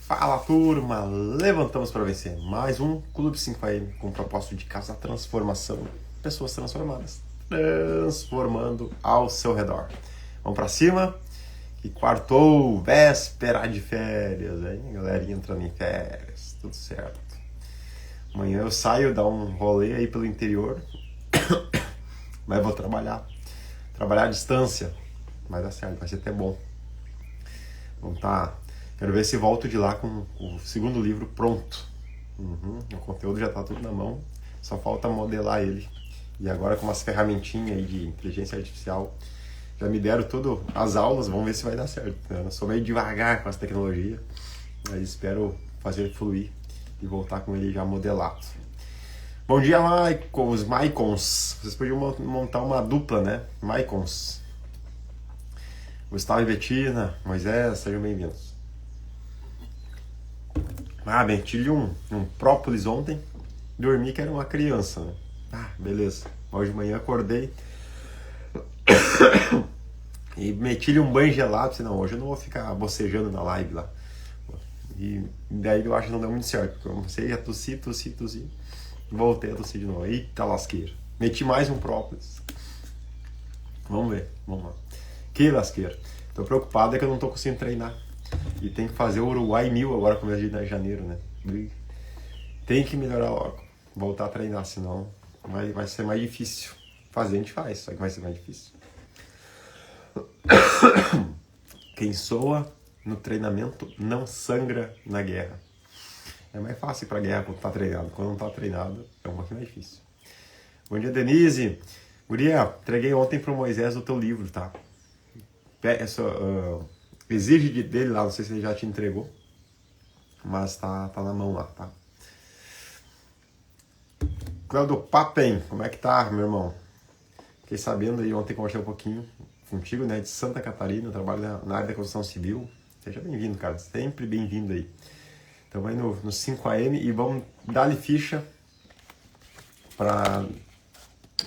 Fala turma, levantamos para vencer mais um Clube 5am com o propósito de causar transformação, pessoas transformadas, transformando ao seu redor. Vamos para cima, que quartou, véspera de férias, hein? Galerinha entrando em férias, tudo certo. Amanhã eu saio, dar um rolê aí pelo interior, mas vou trabalhar à distância, vai dar certo, vai ser até bom. Vamos Quero ver se volto de lá com o segundo livro pronto. O conteúdo já está tudo na mão, só falta modelar ele. E agora com umas ferramentinhas aí de inteligência artificial, já me deram todas as aulas, vamos ver se vai dar certo. Eu sou meio devagar com essa tecnologia, mas espero fazer fluir e voltar com ele já modelado. Bom dia, os Maicons. Vocês podiam montar uma dupla, né? Maicons. Gustavo e Betina, Moisés, sejam bem-vindos. Tive um própolis ontem, dormi que era uma criança, né? Beleza. Hoje de manhã acordei e meti-lhe um banho gelado, disse, não, hoje eu não vou ficar bocejando na live lá. E daí eu acho que não deu muito certo, porque eu comecei a tossir, voltei a tossir de novo. Eita lasqueira. Meti mais um própolis. Vamos ver, vamos lá. Que lasqueira. Tô preocupado é que eu não tô conseguindo treinar. E tem que fazer o Uruguai 1000 agora, começo de janeiro, né? Tem que melhorar logo. Voltar a treinar, senão vai ser mais difícil. Fazer a gente faz, só que vai ser mais difícil. Quem soa no treinamento não sangra na guerra. É mais fácil ir pra guerra quando tá treinado. Quando não tá treinado, é um pouquinho mais difícil. Bom dia, Denise. Guria, entreguei ontem pro Moisés o teu livro, tá? Exige dele lá, não sei se ele já te entregou, mas tá na mão lá, tá? Cláudio Papen, como é que tá, meu irmão? Fiquei sabendo aí, ontem conversei um pouquinho contigo, né, de Santa Catarina, eu trabalho na área da construção civil. Seja bem-vindo, cara, sempre bem-vindo aí. Então vai no 5am e vamos dar-lhe ficha para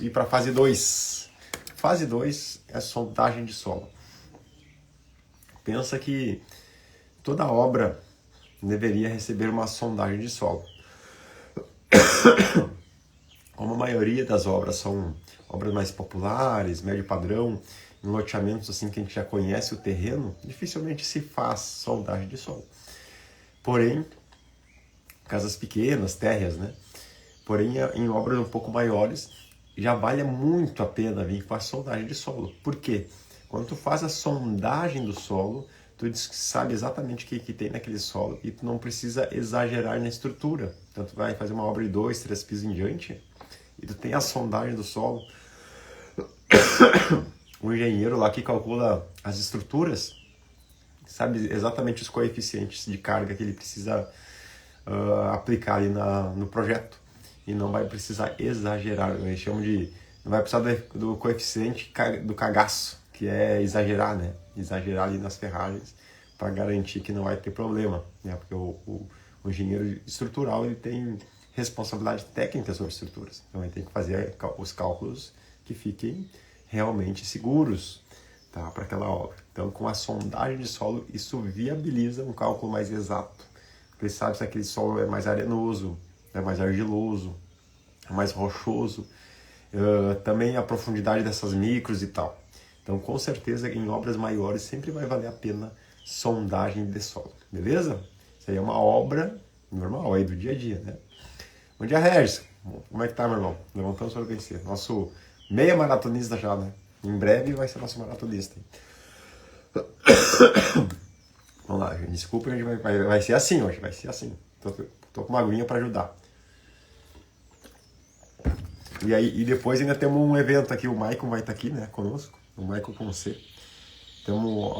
ir para fase 2. Fase 2 é sondagem de solo. Pensa que toda obra deveria receber uma sondagem de solo. Como a maioria das obras são obras mais populares, médio padrão, em loteamentos assim que a gente já conhece o terreno, dificilmente se faz sondagem de solo. Porém, casas pequenas, térreas, né? Porém, em obras um pouco maiores, já vale muito a pena vir com a sondagem de solo. Por quê? Quando tu faz a sondagem do solo, tu sabe exatamente o que tem naquele solo e tu não precisa exagerar na estrutura. Então tu vai fazer uma obra de 2, 3 pisos em diante e tu tem a sondagem do solo. O engenheiro lá que calcula as estruturas sabe exatamente os coeficientes de carga que ele precisa aplicar ali no projeto e não vai precisar exagerar. Eles chamam de... não vai precisar do coeficiente do cagaço, que é exagerar, né? Exagerar ali nas ferragens para garantir que não vai ter problema, né? Porque o engenheiro estrutural ele tem responsabilidade técnica sobre estruturas, então ele tem que fazer os cálculos que fiquem realmente seguros, tá? Para aquela obra. Então, com a sondagem de solo, isso viabiliza um cálculo mais exato, porque ele sabe se aquele solo é mais arenoso, é mais argiloso, é mais rochoso, também a profundidade dessas micros e tal. Então, com certeza, em obras maiores, sempre vai valer a pena sondagem de solo, beleza? Isso aí é uma obra normal aí do dia a dia, né? Bom dia, Regis. Como é que tá, meu irmão? Levantamos para vencer. Nosso meia maratonista já, né? Em breve vai ser nosso maratonista. Vamos lá, gente. Desculpa, a gente vai ser assim hoje, vai ser assim. Tô com uma aguinha para ajudar. E depois ainda temos um evento aqui, o Maicon vai estar aqui, né, conosco. O Maicon com C. Temos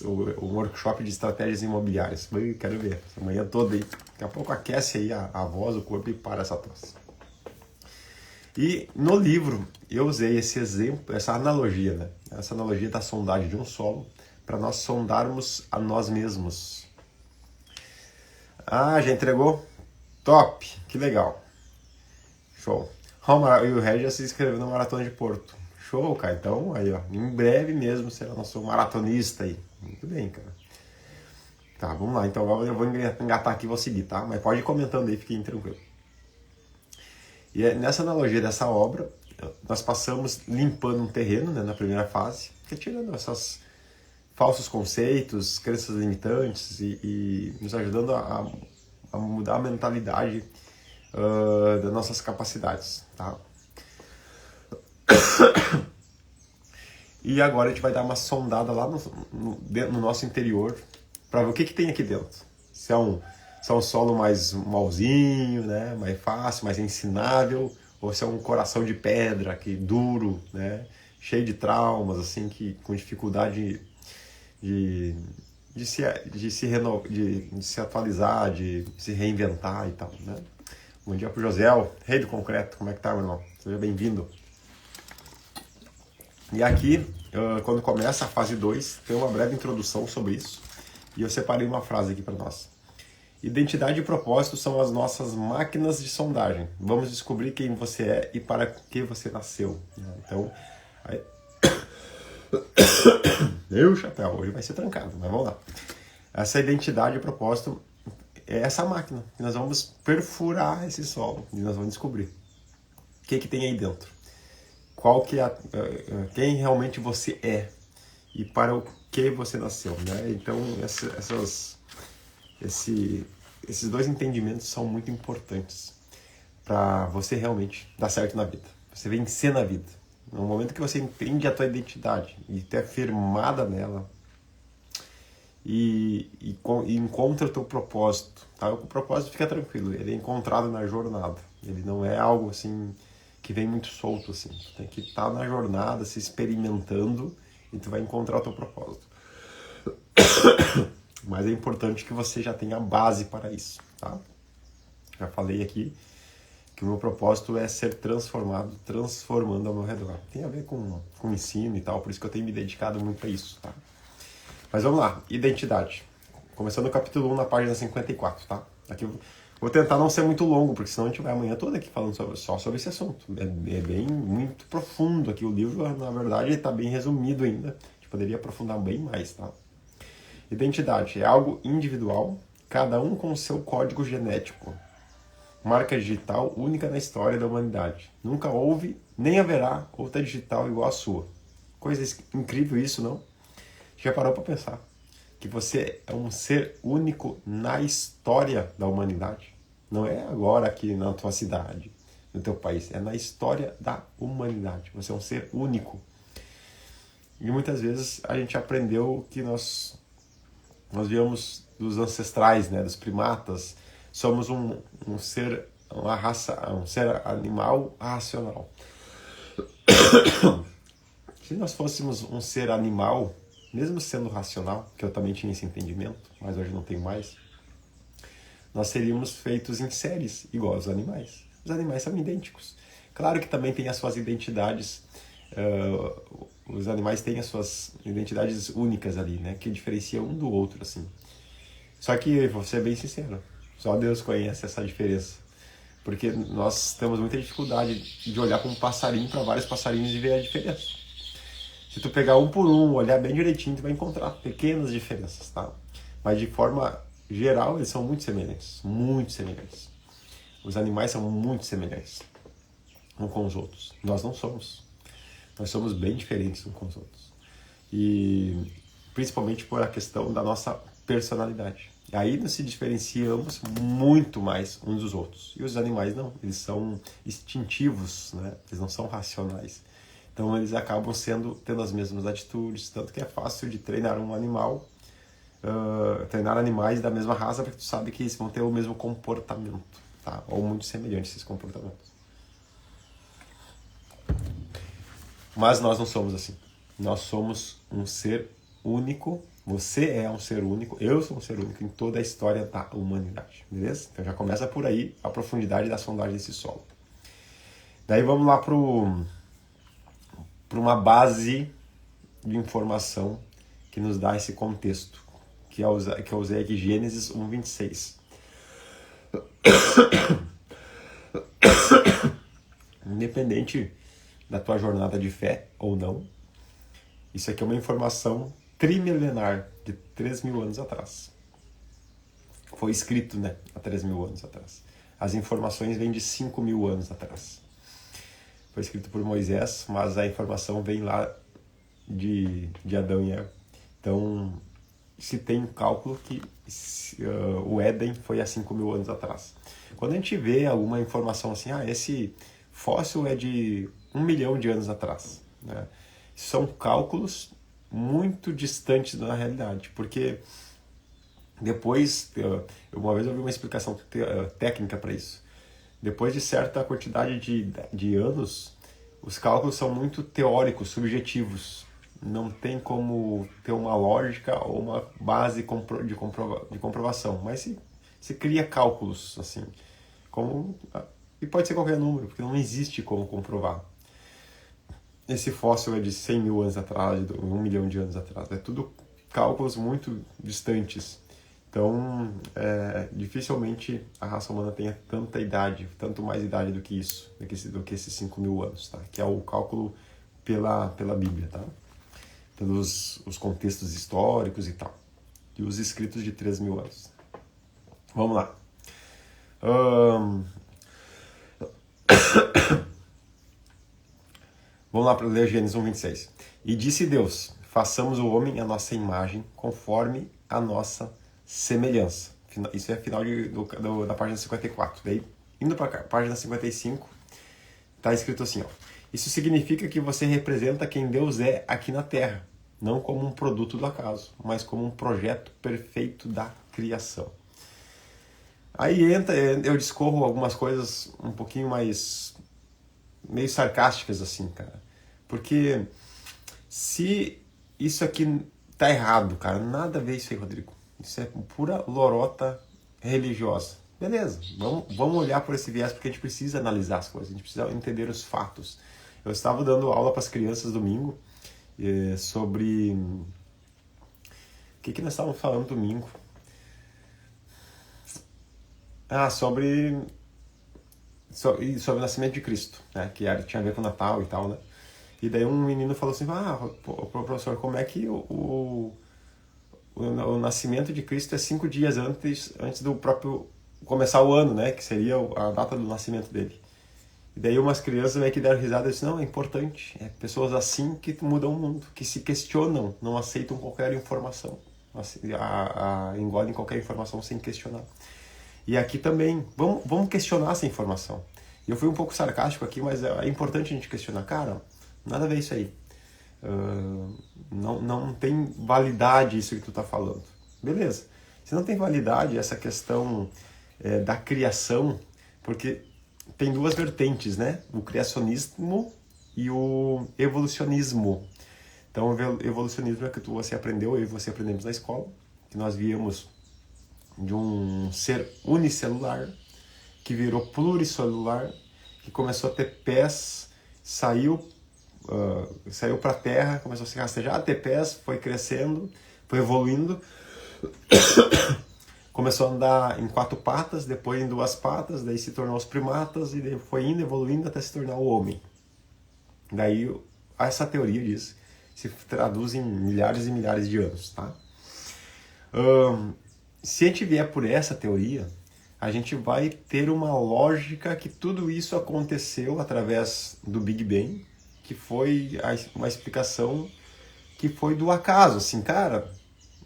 o workshop de estratégias imobiliárias. Quero ver, amanhã toda aí. Daqui a pouco aquece aí a voz, o corpo e para essa tosse. E no livro eu usei esse exemplo, essa analogia, né? Essa analogia da sondagem de um solo para nós sondarmos a nós mesmos. Já entregou? Top! Que legal! Show! E o Regis já se inscreveu na Maratona de Porto. Show, cara. Então, aí, ó, em breve mesmo será nosso maratonista aí. Muito bem, cara. Tá, vamos lá. Então agora eu vou engatar aqui e vou seguir, tá? Mas pode ir comentando aí, fiquem tranquilos. E nessa analogia dessa obra, nós passamos limpando um terreno, né, na primeira fase, retirando esses falsos conceitos, crenças limitantes e nos ajudando a mudar a mentalidade das nossas capacidades, tá? E agora a gente vai dar uma sondada lá no nosso interior para ver o que tem aqui dentro. Se é um solo mais malzinho, né, mais fácil, mais ensinável, ou se é um coração de pedra, que duro, né, cheio de traumas, assim, que com dificuldade de se atualizar, de se reinventar e tal, né? Bom dia pro Josel, rei do concreto, como é que tá, meu irmão? Seja bem-vindo. E aqui, quando começa a fase 2, tem uma breve introdução sobre isso. E eu separei uma frase aqui para nós. Identidade e propósito são as nossas máquinas de sondagem. Vamos descobrir quem você é e para que você nasceu. Então, aí... meu chapéu, hoje vai ser trancado, mas vamos lá. Essa identidade e propósito é essa máquina. Que nós vamos perfurar esse solo e nós vamos descobrir o que tem aí dentro. Qual que é quem realmente você é e para o que você nasceu, né? Então esses dois entendimentos são muito importantes para você realmente dar certo na vida, você vencer na vida. No momento que você entende a tua identidade e está firmada nela e encontra o teu propósito, tá? O propósito, fica tranquilo, ele é encontrado na jornada, ele não é algo assim que vem muito solto, assim. Tu tem que estar na jornada, se experimentando, e tu vai encontrar o teu propósito. Mas é importante que você já tenha a base para isso, tá? Já falei aqui que o meu propósito é ser transformando ao meu redor. Tem a ver com ensino e tal, por isso que eu tenho me dedicado muito a isso, tá? Mas vamos lá, identidade. Começando o capítulo 1 na página 54, tá? Aqui eu vou tentar não ser muito longo, porque senão a gente vai a manhã toda aqui falando só sobre esse assunto. É bem, muito profundo aqui. O livro, na verdade, está bem resumido ainda. A gente poderia aprofundar bem mais, tá? Identidade é algo individual, cada um com o seu código genético. Marca digital única na história da humanidade. Nunca houve, nem haverá outra digital igual à sua. Coisa incrível isso, não? Já parou para pensar que você é um ser único na história da humanidade? Não é agora aqui na tua cidade, no teu país, é na história da humanidade. Você é um ser único. E muitas vezes a gente aprendeu que nós viemos dos ancestrais, né, dos primatas. Somos um ser, uma raça, um ser animal racional. Se nós fôssemos um ser animal, mesmo sendo racional, que eu também tinha esse entendimento, mas hoje não tenho mais, nós seríamos feitos em séries, igual aos animais. Os animais são idênticos. Claro que também tem as suas identidades, os animais têm as suas identidades únicas ali, né, que diferenciam um do outro, assim. Só que, vou ser bem sincero, só Deus conhece essa diferença. Porque nós temos muita dificuldade de olhar para um passarinho, para vários passarinhos e ver a diferença. Se tu pegar um por um, olhar bem direitinho, tu vai encontrar pequenas diferenças, tá? Mas de forma geral, eles são muito semelhantes. Muito semelhantes. Os animais são muito semelhantes uns com os outros. Nós não somos. Nós somos bem diferentes uns com os outros. E principalmente por a questão da nossa personalidade. Aí nós se diferenciamos muito mais uns dos outros. E os animais não. Eles são instintivos, né? Eles não são racionais. Então eles acabam tendo as mesmas atitudes, tanto que é fácil de treinar um animal, treinar animais da mesma raça, porque tu sabe que eles vão ter o mesmo comportamento, tá? Ou muito semelhantes esses comportamentos. Mas nós não somos assim. Nós somos um ser único, você é um ser único, eu sou um ser único em toda a história da humanidade, beleza? Então já começa por aí a profundidade da sondagem desse solo. Daí vamos lá para uma base de informação que nos dá esse contexto, que eu usei aqui, Gênesis 1:26. Independente da tua jornada de fé ou não, isso aqui é uma informação trimilenar de 3.000 anos atrás. foi escrito, né, há 3.000 anos atrás. As informações vêm de 5.000 anos atrás. Foi escrito por Moisés, mas a informação vem lá de Adão e Eva. Então, se tem um cálculo que o Éden foi há 5.000 anos atrás. Quando a gente vê alguma informação assim, esse fóssil é de 1 milhão de anos atrás, né? São cálculos muito distantes da realidade, porque depois, uma vez eu vi uma explicação técnica para isso. Depois de certa quantidade de anos, os cálculos são muito teóricos, subjetivos. Não tem como ter uma lógica ou uma base de comprovação, mas se cria cálculos, assim, e pode ser qualquer número, porque não existe como comprovar. Esse fóssil é de 100.000 anos atrás, de 1 milhão de anos atrás. É tudo cálculos muito distantes. Então, dificilmente a raça humana tenha tanta idade, tanto mais idade do que isso, do que esses 5.000 anos, tá? Que é o cálculo pela Bíblia, tá? Pelos os contextos históricos e tal. E os escritos de 3.000 anos. Vamos lá. Vamos lá para ler Gênesis 1:26. E disse Deus, façamos o homem à nossa imagem, conforme a nossa semelhança. Isso é final da página 54. Daí, indo para a página 55, está escrito assim, ó. Isso significa que você representa quem Deus é aqui na Terra, não como um produto do acaso, mas como um projeto perfeito da criação. Aí eu discorro algumas coisas um pouquinho mais meio sarcásticas assim, cara. Porque se isso aqui tá errado, cara, nada a ver isso aí, Rodrigo. Isso é pura lorota religiosa. Beleza, vamos olhar por esse viés, porque a gente precisa analisar as coisas, a gente precisa entender os fatos. Eu estava dando aula para as crianças domingo sobre... O que nós estávamos falando domingo? Sobre o nascimento de Cristo, né? Que tinha a ver com o Natal e tal, né? E daí um menino falou assim, professor, como é que o nascimento de Cristo é 5 dias antes do próprio começar o ano, né? Que seria a data do nascimento dele. E daí umas crianças meio que deram risada e disseram, não, é importante. É pessoas assim que mudam o mundo, que se questionam, não aceitam qualquer informação. Engolem qualquer informação sem questionar. E aqui também, vamos questionar essa informação. E eu fui um pouco sarcástico aqui, mas é importante a gente questionar. Cara, nada a ver isso aí. Não tem validade isso que tu está falando. Beleza. Se não tem validade essa questão da criação, porque tem duas vertentes, né? O criacionismo e o evolucionismo. Então, o evolucionismo é que você aprendeu, eu e você aprendemos na escola, que nós viemos de um ser unicelular, que virou pluricelular, que começou a ter pés, saiu para a terra, começou a se rastejar, a ter pés, foi crescendo, foi evoluindo, começou a andar em 4 patas, depois em 2 patas, daí se tornou os primatas, e daí foi indo, evoluindo até se tornar o homem. Daí, essa teoria disso se traduz em milhares e milhares de anos, tá? Se a gente vier por essa teoria, a gente vai ter uma lógica que tudo isso aconteceu através do Big Bang, que foi uma explicação que foi do acaso. Assim, cara,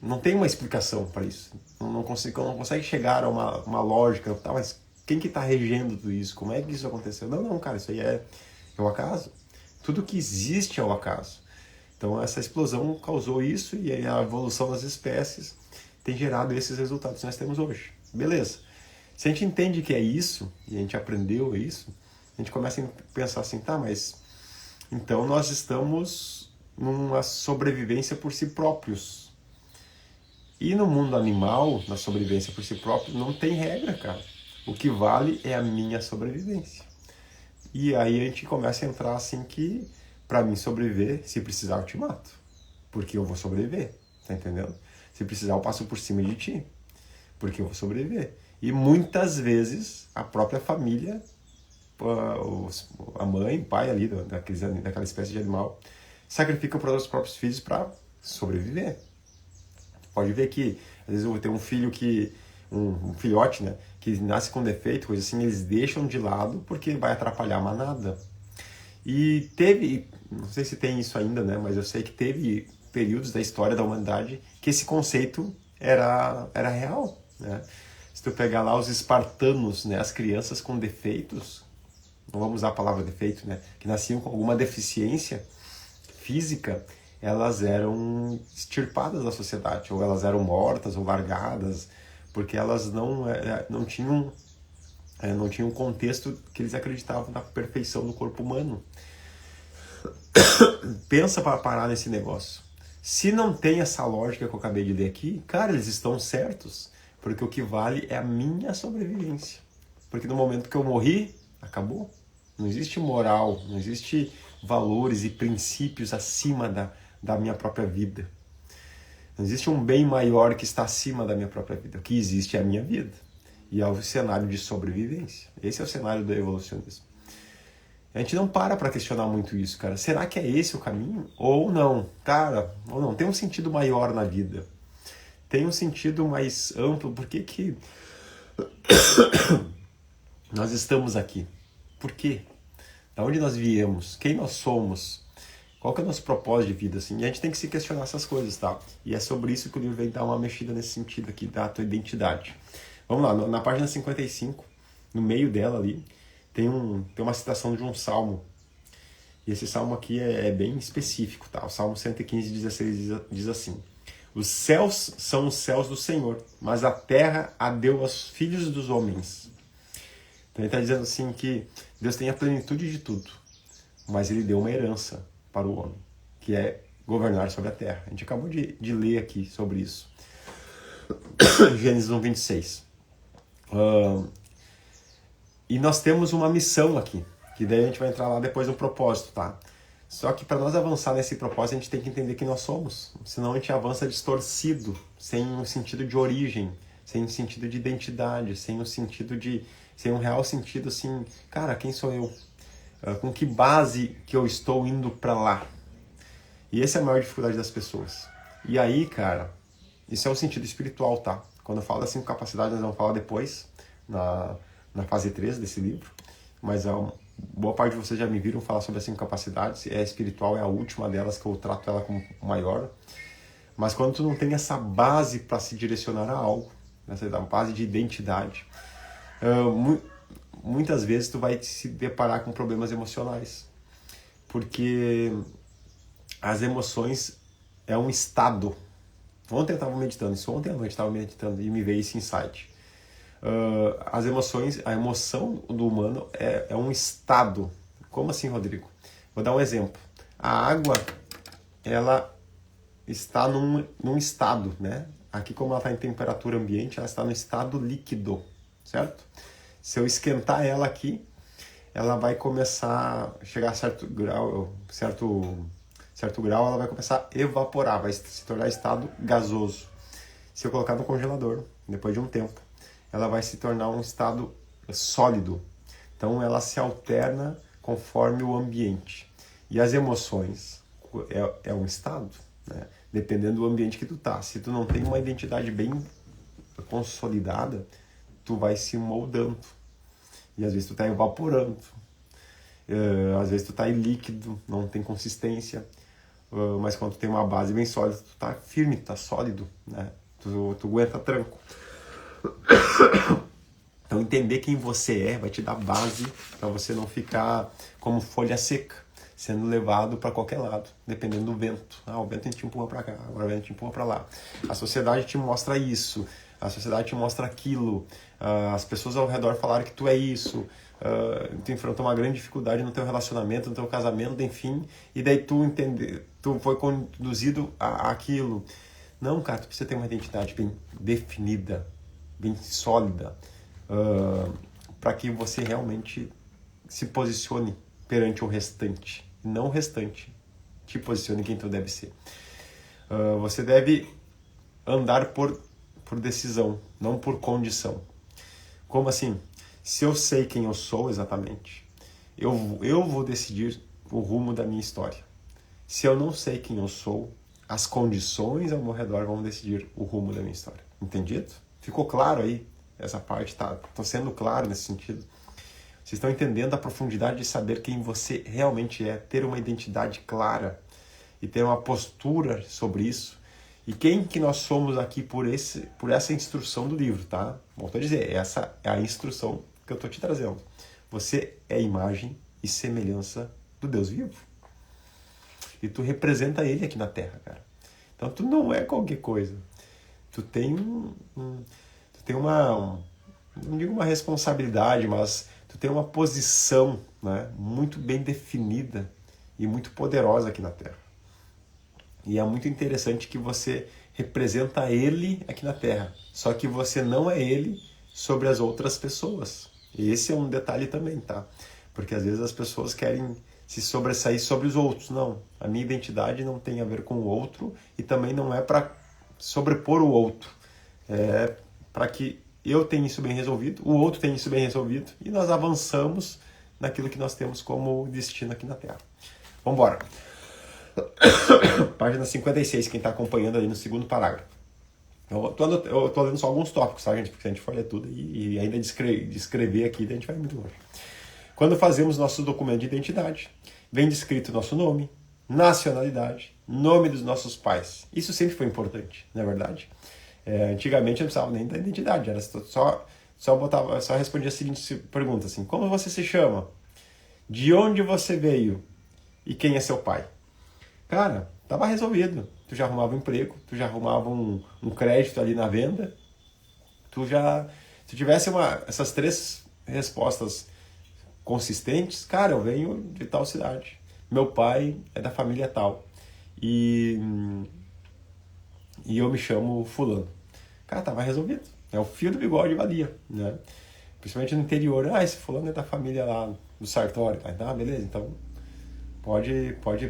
não tem uma explicação para isso. Não consegue chegar a uma lógica. Tá, mas quem que está regendo tudo isso? Como é que isso aconteceu? Não, cara, isso aí é o acaso. Tudo que existe é o acaso. Então essa explosão causou isso e a evolução das espécies tem gerado esses resultados que nós temos hoje. Beleza. Se a gente entende que é isso, e a gente aprendeu isso, a gente começa a pensar assim, tá, mas então nós estamos numa sobrevivência por si próprios. E no mundo animal, na sobrevivência por si próprio, não tem regra, cara. O que vale é a minha sobrevivência. E aí a gente começa a entrar assim que, pra mim sobreviver, se precisar eu te mato. Porque eu vou sobreviver, tá entendendo? Se precisar eu passo por cima de ti, porque eu vou sobreviver. E muitas vezes a própria família, a mãe, o pai ali, daquela espécie de animal, sacrifica para os próprios filhos para sobreviver. Pode ver que às vezes eu vou ter um filho que um filhote, né, que nasce com defeito, coisa assim, eles deixam de lado porque vai atrapalhar a manada. E teve, não sei se tem isso ainda, né, mas eu sei que teve períodos da história da humanidade que esse conceito era real, né? Se tu pegar lá os espartanos, né, as crianças com defeitos, não vamos usar a palavra defeito, né, que nasciam com alguma deficiência física, elas eram extirpadas da sociedade, ou elas eram mortas ou largadas, porque elas não tinham um contexto que eles acreditavam na perfeição do corpo humano. Pensa para parar nesse negócio. Se não tem essa lógica que eu acabei de ler aqui, cara, eles estão certos, porque o que vale é a minha sobrevivência. Porque no momento que eu morri, acabou. Não existe moral, não existe valores e princípios acima da minha própria vida. Não existe um bem maior que está acima da minha própria vida. O que existe é a minha vida. E é o cenário de sobrevivência. Esse é o cenário do evolucionismo. A gente não para questionar muito isso, cara. Será que é esse o caminho? Ou não? Cara, ou não. Tem um sentido maior na vida. Tem um sentido mais amplo. Por que nós estamos aqui? Por quê? Da onde nós viemos? Quem nós somos? Qual que é o nosso propósito de vida? Assim? E a gente tem que se questionar essas coisas, tá? E é sobre isso que o livro vem dar uma mexida nesse sentido aqui, da tua identidade. Vamos lá, na página 55, no meio dela ali, tem uma citação de um salmo. E esse salmo aqui é bem específico, tá? O Salmo 115:16 diz assim: os céus são os céus do Senhor, mas a terra a deu aos filhos dos homens. Então ele está dizendo assim que Deus tem a plenitude de tudo, mas ele deu uma herança para o homem, que é governar sobre a terra. A gente acabou de ler aqui sobre isso. Gênesis 1:26. E nós temos uma missão aqui, que daí a gente vai entrar lá depois no propósito, tá? Só que para nós avançar nesse propósito, a gente tem que entender quem nós somos. Senão a gente avança distorcido, sem um sentido de origem, sem um sentido de identidade, sem um real sentido assim, cara, quem sou eu? Com que base que eu estou indo para lá? E essa é a maior dificuldade das pessoas. E aí, cara, isso é um sentido espiritual, tá? Quando eu falo das 5 capacidades, nós vamos falar depois, na fase 3 desse livro, mas boa parte de vocês já me viram falar sobre as 5 capacidades, é espiritual, é a última delas que eu trato ela como maior, mas quando tu não tem essa base para se direcionar a algo, essa base de identidade, muitas vezes tu vai se deparar com problemas emocionais, porque as emoções é um estado. Ontem eu estava meditando isso, ontem à noite eu estava meditando e me veio esse insight. As emoções, a emoção do humano é um estado. Como assim, Rodrigo? Vou dar um exemplo. A água, ela está num estado, né? Aqui, como ela está em temperatura ambiente, ela está no estado líquido, certo? Se eu esquentar ela aqui, ela vai começar a chegar a certo grau, ela vai começar a evaporar, vai se tornar estado gasoso. Se eu colocar no congelador, depois de um tempo, ela vai se tornar um estado sólido. Então ela se alterna conforme o ambiente. E as emoções é um estado, né? Dependendo do ambiente que tu tá. Se tu não tem uma identidade bem consolidada, tu vai se moldando. E às vezes tu tá evaporando. Às vezes tu tá em líquido, não tem consistência. Mas quando tu tem uma base bem sólida, tu tá firme, tu tá sólido, né? Tu aguenta tranco. Então entender quem você é vai te dar base para você não ficar como folha seca, sendo levado para qualquer lado, dependendo do vento. O vento te empurra para cá, agora o vento te empurra para lá. A sociedade te mostra isso, a sociedade te mostra aquilo, as pessoas ao redor falaram que tu é isso, tu enfrentou uma grande dificuldade no teu relacionamento, no teu casamento, enfim, e daí tu foi conduzido àquilo. Não, cara, tu precisa ter uma identidade bem definida, bem sólida, para que você realmente se posicione perante o restante. Não o restante te posicione quem tu deve ser. Você deve andar por decisão, não por condição. Como assim? Se eu sei quem eu sou exatamente, eu vou decidir o rumo da minha história. Se eu não sei quem eu sou, as condições ao meu redor vão decidir o rumo da minha história. Entendido? Ficou claro aí? Essa parte tô sendo claro nesse sentido. Vocês estão entendendo a profundidade de saber quem você realmente é, ter uma identidade clara e ter uma postura sobre isso. E quem que nós somos aqui por essa instrução do livro, tá? Volto a dizer, essa é a instrução que eu estou te trazendo. Você é imagem e semelhança do Deus vivo. E tu representa Ele aqui na Terra, cara. Então tu não é qualquer coisa. Tu tem não digo uma responsabilidade, mas tu tem uma posição, né, muito bem definida e muito poderosa aqui na Terra. E é muito interessante que você representa Ele aqui na Terra, só que você não é Ele sobre as outras pessoas. E esse é um detalhe também, tá? Porque às vezes as pessoas querem se sobressair sobre os outros. Não, a minha identidade não tem a ver com o outro e também não é para sobrepor o outro. É para que eu tenha isso bem resolvido, o outro tenha isso bem resolvido e nós avançamos naquilo que nós temos como destino aqui na Terra. Vamos embora. Página 56, quem está acompanhando aí no segundo parágrafo. Eu tô lendo só alguns tópicos, tá, gente? Porque a gente for ler tudo e ainda descrever aqui, a gente vai muito longe. Quando fazemos nosso documento de identidade, vem descrito nosso nome, nacionalidade, nome dos nossos pais. Isso sempre foi importante, não é verdade? Antigamente não precisava nem da identidade, era só respondia a seguinte pergunta, assim: como você se chama? De onde você veio? E quem é seu pai? Cara, tava resolvido. Tu já arrumava um emprego, tu já arrumava um crédito ali na venda. Se tivesse essas 3 respostas consistentes, cara, eu venho de tal cidade. Meu pai é da família tal. E eu me chamo fulano. Cara, tava resolvido. É o fio do bigode valia, né? Principalmente no interior. Esse fulano é da família lá do Sartori. Beleza, então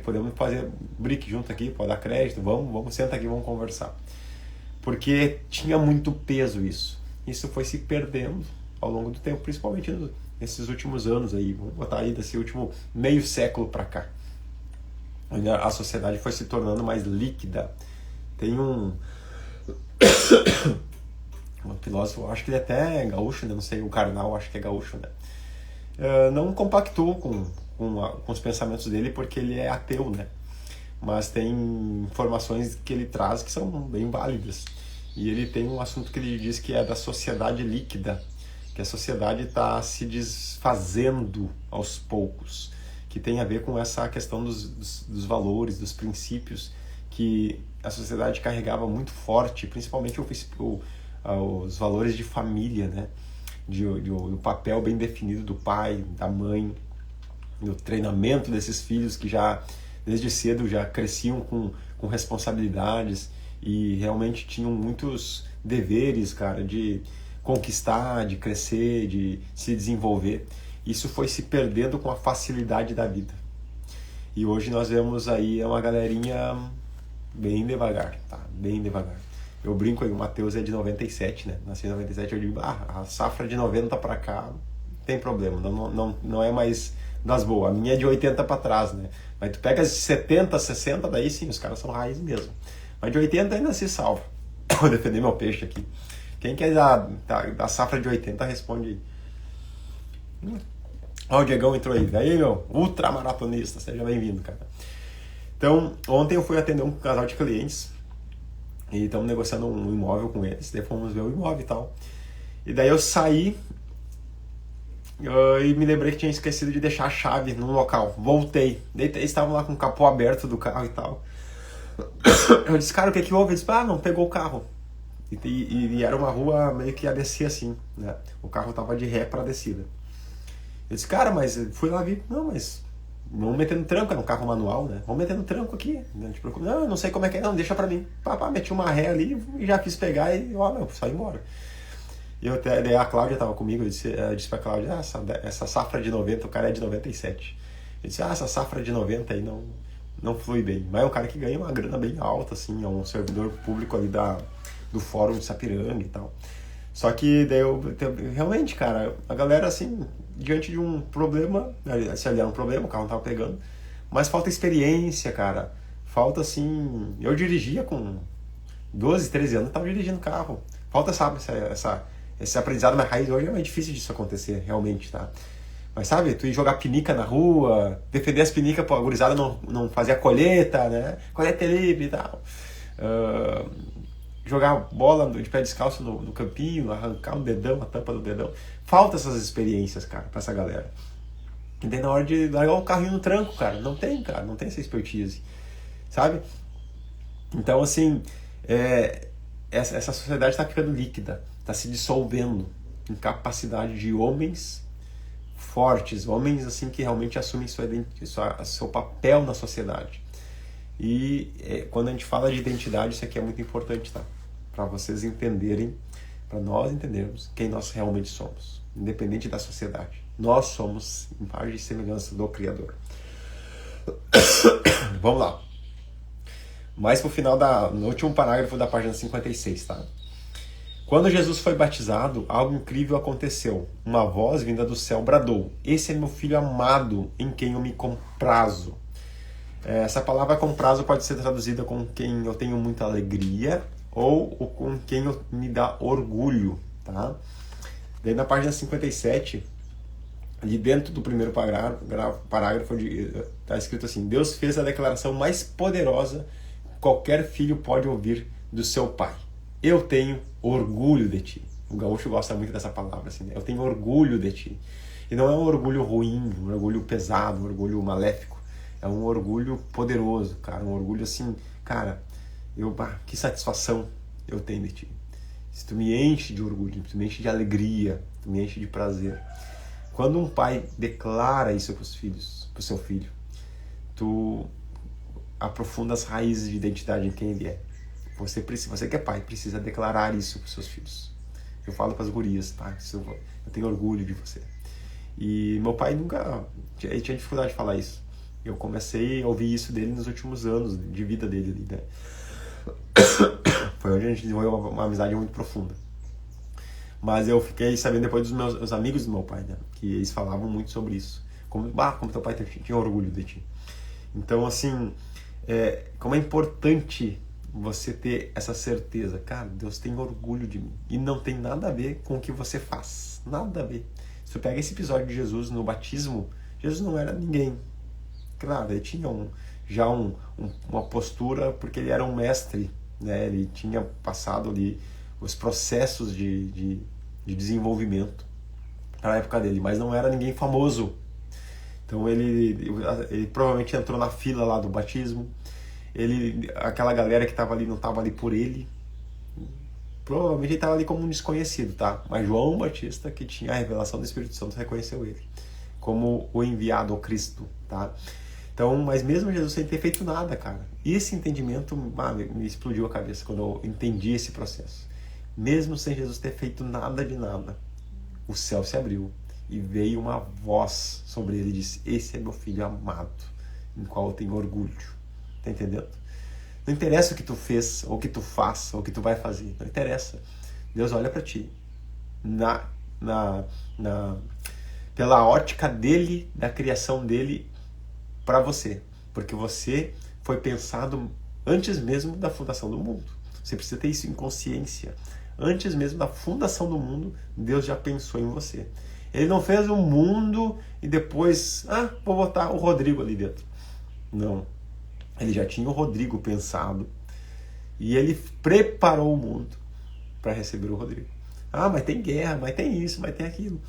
podemos fazer brick junto aqui, pode dar crédito, vamos, senta aqui, vamos conversar. Porque tinha muito peso isso. Isso foi se perdendo ao longo do tempo, principalmente nesses últimos anos aí, vamos botar aí desse último meio século para cá. A sociedade foi se tornando mais líquida. Tem um filósofo, acho que ele até é gaúcho, né? Não sei, o Karnal, acho que é gaúcho, né? Não compactuou com os pensamentos dele porque ele é ateu, né? Mas tem informações que ele traz que são bem válidas. E ele tem um assunto que ele diz que é da sociedade líquida, que a sociedade está se desfazendo aos poucos, que tem a ver com essa questão dos valores, dos princípios que a sociedade carregava muito forte, principalmente os valores de família, né? Do papel bem definido do pai, da mãe, do treinamento desses filhos que já desde cedo já cresciam com responsabilidades e realmente tinham muitos deveres, cara, de conquistar, de crescer, de se desenvolver. Isso foi se perdendo com a facilidade da vida. E hoje nós vemos aí uma galerinha bem devagar, tá? Bem devagar. Eu brinco aí, o Matheus é de 97, né? Nasci em 97, eu digo, a safra de 90 pra cá não tem problema, não é mais das boas. A minha é de 80 pra trás, né? Mas tu pega as de 70, 60, daí sim, os caras são raiz mesmo. Mas de 80 ainda se salva. Vou defender meu peixe aqui. Quem quer da safra de 80 responde aí. Ó, o Diegão entrou aí. Daí, meu, ultramaratonista, seja bem-vindo, cara. Então, ontem eu fui atender um casal de clientes e estamos negociando um imóvel com eles. Daí fomos ver o imóvel e tal. E daí eu saí e me lembrei que tinha esquecido de deixar a chave no local. Voltei. Daí eles estavam lá com o capô aberto do carro e tal. Eu disse, cara, o que houve? Eles disseram, não pegou o carro. E era uma rua meio que ia descer assim, né? O carro tava de ré para descida. Eu disse, cara, mas fui lá ver. Não, mas vamos metendo tranco, é um carro manual, né? Vamos metendo tranco aqui. Não, eu não sei como é que é, não, deixa pra mim. Meti uma ré ali e já quis pegar e, saí embora. E daí a Cláudia tava comigo, eu disse pra Cláudia, essa safra de 90, o cara é de 97. Eu disse, essa safra de 90 aí não flui bem. Mas é um cara que ganha uma grana bem alta, assim, é um servidor público ali do Fórum de Sapiranga e tal. Só que daí realmente, cara, a galera, assim, diante de um problema, se ali era um problema, o carro não tava pegando, mas falta experiência, cara. Falta, assim, eu dirigia com 12, 13 anos, eu tava dirigindo carro. Falta, sabe, esse aprendizado na raiz. Hoje é mais difícil disso acontecer, realmente, tá? Mas sabe, tu ir jogar pinica na rua, defender as pinicas, pô, a gurizada não fazia colheita, né? Colheita livre e tal. Jogar bola de pé descalço no campinho, arrancar um dedão, a tampa do dedão. Falta essas experiências, cara, pra essa galera. E daí na hora de largar o carrinho no tranco, cara, não tem essa expertise, sabe? Então, assim, essa sociedade está ficando líquida, está se dissolvendo em capacidade de homens fortes, homens assim que realmente assumem seu papel na sociedade. E quando a gente fala de identidade, isso aqui é muito importante, tá? Para vocês entenderem, para nós entendermos quem nós realmente somos, independente da sociedade. Nós somos imagem e semelhança do Criador. Vamos lá. Mais pro final, no último parágrafo da página 56, tá? Quando Jesus foi batizado, algo incrível aconteceu. Uma voz vinda do céu bradou: "Esse é meu filho amado, em quem eu me comprazo." Essa palavra comprazo pode ser traduzida com quem eu tenho muita alegria ou com quem me dá orgulho, tá? Daí na página 57, ali dentro do primeiro parágrafo está escrito assim: Deus fez a declaração mais poderosa que qualquer filho pode ouvir do seu pai. Eu tenho orgulho de ti. O gaúcho gosta muito dessa palavra, assim, né? Eu tenho orgulho de ti. E não é um orgulho ruim, um orgulho pesado, um orgulho maléfico. É um orgulho poderoso, cara. Um orgulho assim, cara, que satisfação eu tenho de ti. Se tu me enche de orgulho, tu me enche de alegria, tu me enche de prazer. Quando um pai declara isso para os filhos, para o seu filho, tu aprofunda as raízes de identidade em quem ele é. Você que é pai, precisa declarar isso para os seus filhos. Eu falo para as gurias, tá? Eu tenho orgulho de você. E meu pai ele tinha dificuldade de falar isso. Eu comecei a ouvir isso dele nos últimos anos de vida dele, né? Foi onde a gente desenvolveu uma amizade muito profunda. Mas eu fiquei sabendo depois dos meus amigos do meu pai, né? Que eles falavam muito sobre isso. Como teu pai tinha orgulho de ti. Então, assim, como é importante você ter essa certeza. Cara, Deus tem orgulho de mim. E não tem nada a ver com o que você faz. Nada a ver. Se tu pega esse episódio de Jesus no batismo, Jesus não era ninguém. Claro, ele tinha uma postura porque ele era um mestre, né? Ele tinha passado ali os processos de desenvolvimento para a época dele, mas não era ninguém famoso. Então ele provavelmente entrou na fila lá do batismo. Aquela galera que estava ali não estava ali por ele. Provavelmente ele estava ali como um desconhecido, tá? Mas João Batista, que tinha a revelação do Espírito Santo, reconheceu ele como o enviado, ao Cristo, tá? Então, mas mesmo Jesus sem ter feito nada, cara, esse entendimento me explodiu a cabeça quando eu entendi esse processo. Mesmo sem Jesus ter feito nada de nada, o céu se abriu e veio uma voz sobre ele e disse: "Esse é meu filho amado, em qual eu tenho orgulho." Tá entendendo? Não interessa o que tu fez, ou o que tu faz, ou o que tu vai fazer. Não interessa. Deus olha para ti pela ótica dele, da criação dele para você. Porque você foi pensado antes mesmo da fundação do mundo. Você precisa ter isso em consciência. Antes mesmo da fundação do mundo, Deus já pensou em você. Ele não fez um mundo e depois, vou botar o Rodrigo ali dentro. Não. Ele já tinha o Rodrigo pensado e ele preparou o mundo para receber o Rodrigo. Mas tem guerra, mas tem isso, mas tem aquilo.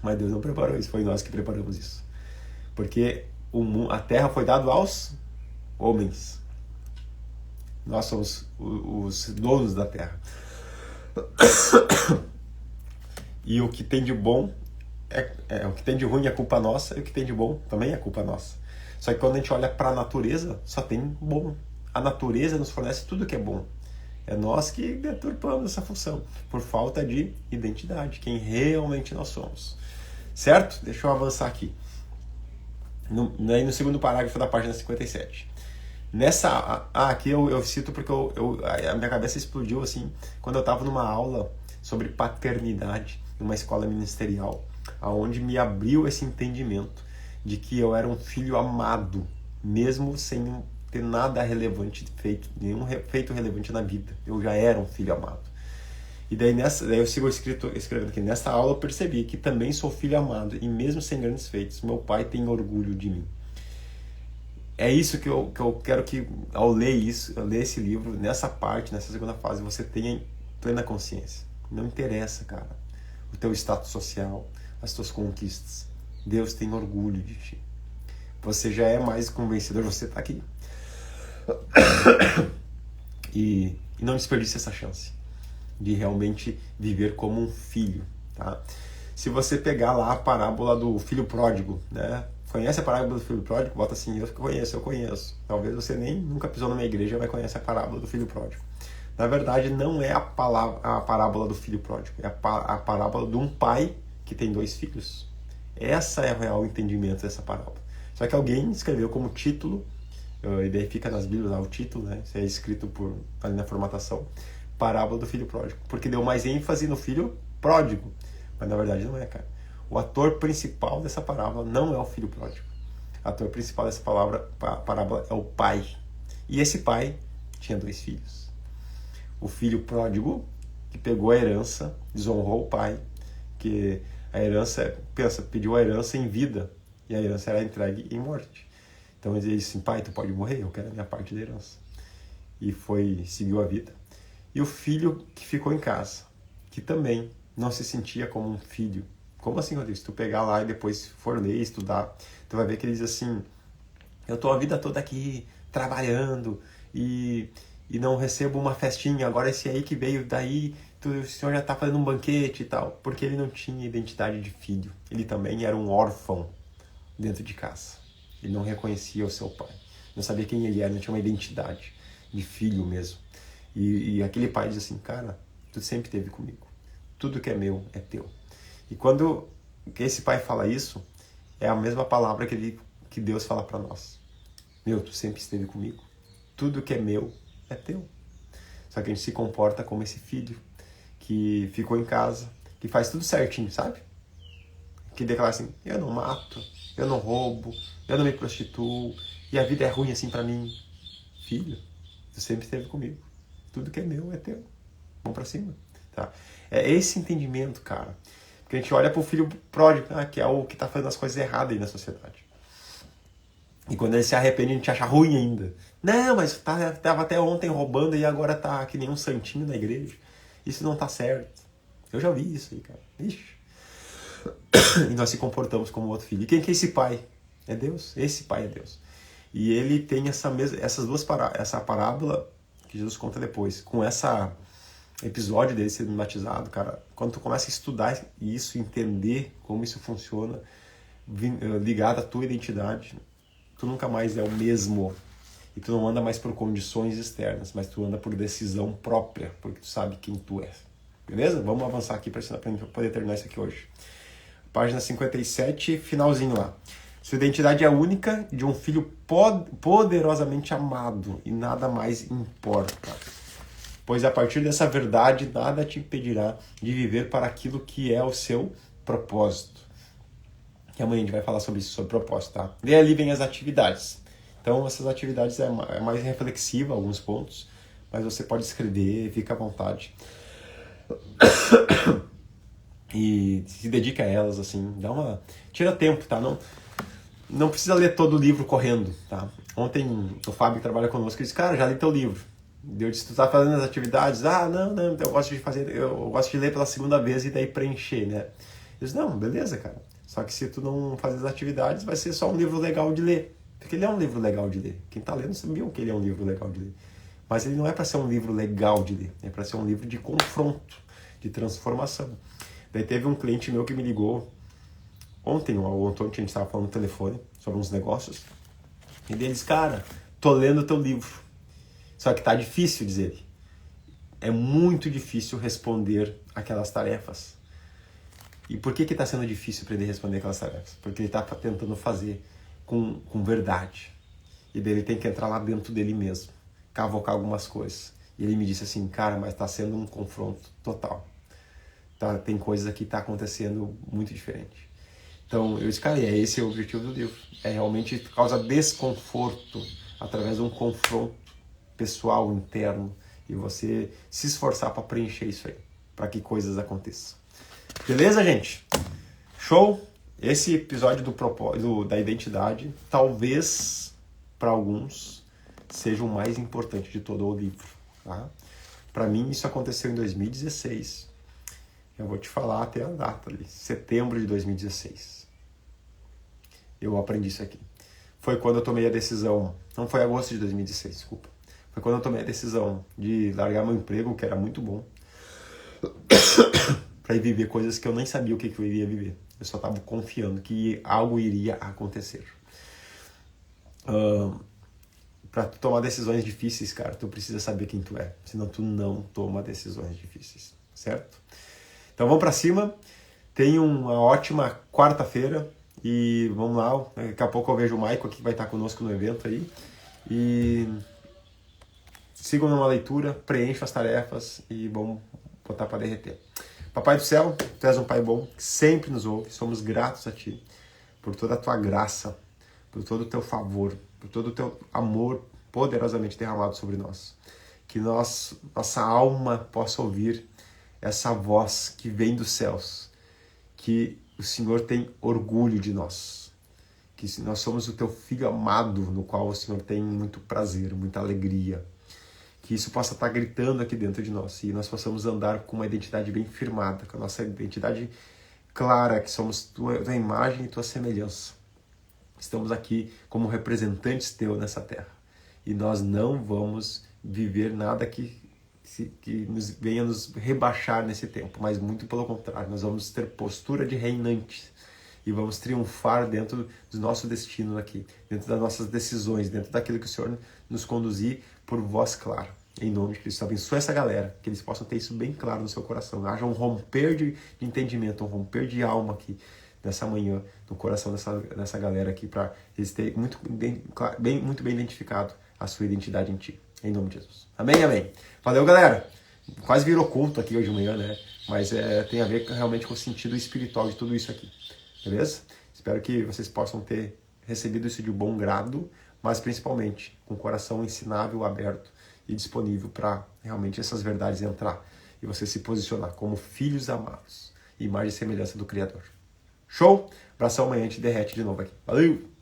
Mas Deus não preparou isso, foi nós que preparamos isso. Porque a terra foi dada aos homens. Nós somos os donos da terra. E o que tem de bom, o que tem de ruim é culpa nossa, e o que tem de bom também é culpa nossa. Só que quando a gente olha para a natureza, só tem bom. A natureza nos fornece tudo que é bom. É nós que deturpamos essa função, por falta de identidade, quem realmente nós somos. Certo? Deixa eu avançar aqui. No segundo parágrafo da página 57. Aqui eu cito porque a minha cabeça explodiu assim, quando eu estava numa aula sobre paternidade, numa escola ministerial, onde me abriu esse entendimento de que eu era um filho amado, mesmo sem ter nada relevante feito, nenhum feito relevante na vida. Eu já era um filho amado. E daí eu sigo escrevendo aqui. Nessa aula eu percebi que também sou filho amado, e mesmo sem grandes feitos, meu pai tem orgulho de mim. É isso que eu quero que, ao ler esse livro, nessa parte, nessa segunda fase, você tenha plena consciência. Não interessa, cara, o teu status social, as tuas conquistas. Deus tem orgulho de ti. Você já é mais convencedor, você está aqui. E não desperdice essa chance de realmente viver como um filho, tá? Se você pegar lá a parábola do filho pródigo, né? Conhece a parábola do filho pródigo? Bota assim, eu conheço. Talvez você nem nunca pisou numa igreja, mas conhece a parábola do filho pródigo. Na verdade, não é a parábola do filho pródigo, é a parábola de um pai que tem 2 filhos. Essa é o real entendimento dessa parábola. Só que alguém escreveu como título, e daí fica nas Bíblias lá o título, né? Isso é escrito ali na formatação, parábola do filho pródigo, porque deu mais ênfase no filho pródigo, mas na verdade não é, cara. O ator principal dessa parábola não é o filho pródigo. O ator principal dessa parábola é o pai. E esse pai tinha 2 filhos. O filho pródigo, que pegou a herança, desonrou o pai, que a herança, pediu a herança em vida, e a herança era entregue em morte. Então ele disse assim, pai, tu pode morrer, eu quero a minha parte da herança. E seguiu a vida. E o filho que ficou em casa, que também não se sentia como um filho. Como assim, Rodrigo? Se tu pegar lá e depois for ler, estudar, tu vai ver que ele diz assim, eu tô a vida toda aqui trabalhando e não recebo uma festinha, agora esse aí que veio daí, o senhor já tá fazendo um banquete e tal. Porque ele não tinha identidade de filho. Ele também era um órfão dentro de casa. Ele não reconhecia o seu pai. Não sabia quem ele era, não tinha uma identidade de filho mesmo. E aquele pai diz assim, cara, tu sempre esteve comigo. Tudo que é meu é teu. E quando esse pai fala isso, é a mesma palavra que Deus fala para nós. Meu, tu sempre esteve comigo. Tudo que é meu é teu. Só que a gente se comporta como esse filho que ficou em casa, que faz tudo certinho, sabe? Que declara assim, eu não mato, eu não roubo, eu não me prostituo, e a vida é ruim assim pra mim. Filho, tu sempre esteve comigo. Tudo que é meu é teu. Vamos pra cima. Tá? É esse entendimento, cara. Porque a gente olha pro filho pródigo, que é o que tá fazendo as coisas erradas aí na sociedade. E quando ele se arrepende, a gente acha ruim ainda. Não, mas tava até ontem roubando e agora tá que nem um santinho na igreja. Isso não tá certo. Eu já vi isso aí, cara. Ixi. E nós se comportamos como outro filho. E quem que é esse pai? É Deus. Esse pai é Deus. E ele tem essa parábola que Jesus conta depois. Com esse episódio dele sendo batizado, cara, quando tu começa a estudar isso, entender como isso funciona, ligado à tua identidade, tu nunca mais é o mesmo. E tu não anda mais por condições externas, mas tu anda por decisão própria, porque tu sabe quem tu é. Beleza? Vamos avançar aqui para gente poder terminar isso aqui hoje. Página 57, finalzinho lá. Sua identidade é única de um filho poderosamente amado e nada mais importa. Pois a partir dessa verdade, nada te impedirá de viver para aquilo que é o seu propósito. Que amanhã a gente vai falar sobre isso, sobre propósito, tá? E ali vem as atividades. Então, essas atividades é mais reflexiva, alguns pontos, mas você pode escrever, fica à vontade. E se dedica a elas, assim, tira tempo, tá? Não precisa ler todo o livro correndo, tá? Ontem o Fábio que trabalha conosco disse, cara, já li teu livro. Eu disse, tu tá fazendo as atividades? Não, eu gosto de ler pela segunda vez e daí preencher, né? Eu disse, não, beleza, cara. Só que se tu não fazer as atividades, vai ser só um livro legal de ler. Porque ele é um livro legal de ler. Quem tá lendo sabe que ele é um livro legal de ler. Mas ele não é para ser um livro legal de ler. É para ser um livro de confronto, de transformação. Daí teve um cliente meu que me ligou ontem, o Antônio, que a gente estava falando no telefone sobre uns negócios. E ele disse, cara, tô lendo o teu livro. Só que tá difícil, diz ele. É muito difícil responder aquelas tarefas. E por que está sendo difícil para ele responder aquelas tarefas? Porque ele está tentando fazer com verdade. E daí ele tem que entrar lá dentro dele mesmo, cavocar algumas coisas. E ele me disse assim, cara, mas está sendo um confronto total. Tem coisas aqui que tá acontecendo muito diferente. Então, eu disse, cara, esse é o objetivo do livro. É realmente causa desconforto através de um confronto pessoal, interno, e você se esforçar para preencher isso aí, para que coisas aconteçam. Beleza, gente? Show? Esse episódio da identidade, talvez para alguns, seja o mais importante de todo o livro. Tá? Para mim, isso aconteceu em 2016. Eu vou te falar até a data ali, setembro de 2016. Eu aprendi isso aqui. Foi quando eu tomei a decisão, não foi agosto de 2016, desculpa. Foi quando eu tomei a decisão de largar meu emprego, que era muito bom, para ir viver coisas que eu nem sabia o que eu iria viver. Eu só estava confiando que algo iria acontecer. Para tomar decisões difíceis, cara, tu precisa saber quem tu é. Senão tu não toma decisões difíceis, certo? Então vamos para cima. Tenha uma ótima quarta-feira. E vamos lá. Daqui a pouco eu vejo o Maico aqui que vai estar conosco no evento aí. E sigam numa leitura, preencham as tarefas e vamos botar para derreter. Papai do céu, tu és um pai bom, que sempre nos ouve. Somos gratos a ti por toda a tua graça, por todo o teu favor, por todo o teu amor poderosamente derramado sobre nós. Que nossa alma possa ouvir essa voz que vem dos céus. Que o Senhor tem orgulho de nós. Que nós somos o teu filho amado, no qual o Senhor tem muito prazer, muita alegria. Que isso possa estar gritando aqui dentro de nós e nós possamos andar com uma identidade bem firmada, com a nossa identidade clara, que somos tua imagem e tua semelhança. Estamos aqui como representantes teu nessa terra e nós não vamos viver nada que venha nos rebaixar nesse tempo, mas muito pelo contrário, nós vamos ter postura de reinantes e vamos triunfar dentro do nosso destino aqui, dentro das nossas decisões, dentro daquilo que o Senhor nos conduzir por voz clara. Em nome de Cristo, abençoe essa galera, que eles possam ter isso bem claro no seu coração. Haja um romper de entendimento, um romper de alma aqui, nessa manhã, no coração dessa galera aqui, para eles terem muito bem identificado a sua identidade em ti. Em nome de Jesus. Amém, amém. Valeu, galera. Quase virou culto aqui hoje de manhã, né? Mas tem a ver realmente com o sentido espiritual de tudo isso aqui. Beleza? Espero que vocês possam ter recebido isso de bom grado, mas principalmente com o coração ensinável, aberto e disponível para realmente essas verdades entrar e você se posicionar como filhos amados, imagem e semelhança do Criador. Show? Abração, amanhã a gente derrete de novo aqui. Valeu!